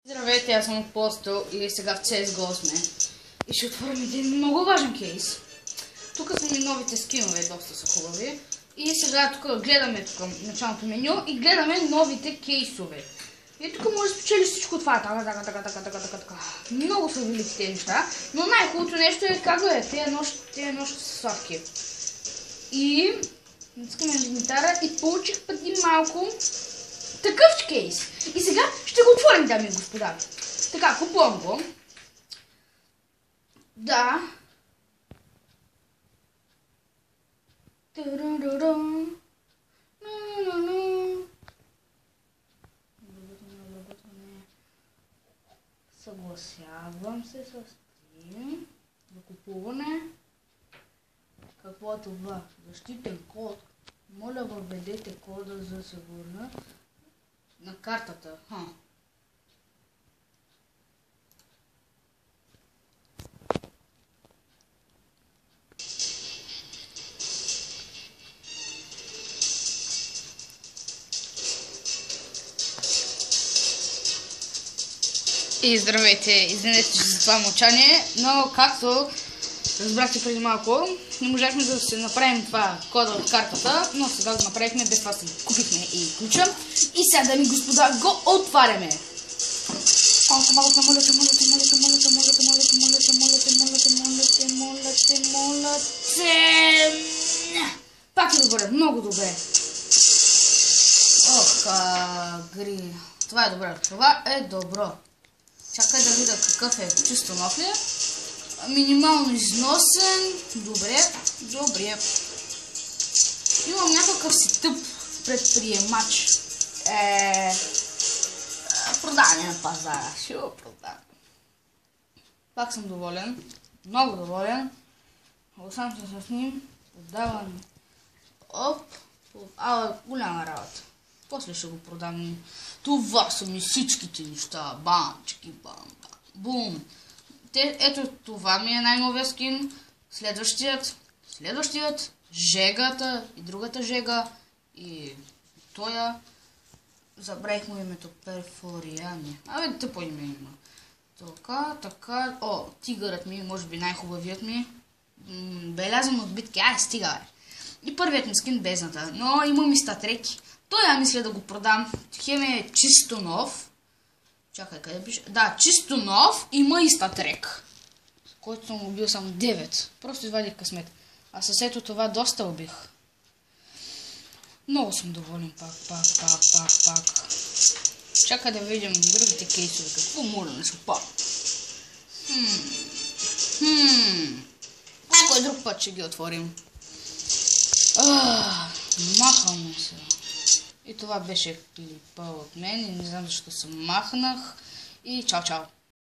Здравейте, аз съм Апостол и сега в CSGO сме. И ще отворим един много важен кейс. Тук са ми новите скинове, доста са хубави. И сега тук гледаме началното меню и гледаме новите кейсове. И тук може да спечели всичко това. Така. Много са велики тези неща. Но най-хубавото нещо е как гледате, тези нощи са сладки. И натискаме на инвентара и получих преди малко такъв кейс. И сега ще го отворим, дами и господа. Така, купувам го. Да. Съгласявам се с Steam за купуване. Какво е това? Защитен код. Моля, въведете кода за сигурност на картата. И здравейте, извинете за това мълчание, но както разбрахте преди малко, не можахме да се направим това кода от картата, но сега го направихме, без това си купихме и ключа. И сега, дами и господа, го отваряме. Пак е добре, много добре. Ох, гри. Това е добре, това е добро. Чакай да видя какъв е, чисто нов ли? Минимално износен. Добре. Имам някакъв си тъп предприемач. Продаване на пазара. Ще го продам. Пак съм доволен. Много доволен. Осам се с ним. Продавам. Голяма работа. После ще го продам. Това са ми всичките неща. Банчки, бум. Ето това ми е най-новия скин. Следващият. Жегата и другата жега. И тоя. Забравих му името. Перфориани. Тъпо име има. Така. О, тигърът ми, може би най-хубавият ми. Белязан от битки. Стига. И първият ми скин бездната. Но имам и статреки. Той мисля да го продам. Хем е чисто нов. Чакай, къде пише? Да, чисто нов. Има и статрек. Който съм убил само 9. Просто извадих късмет. А със ето това доста убих. Много съм доволен пак. Чакай да видим другите кейсове. Какво може да не се пак? Някой друг път ще ги отворим. Махаме се. И това беше клипа от мен и не знам защо се махнах. И чао.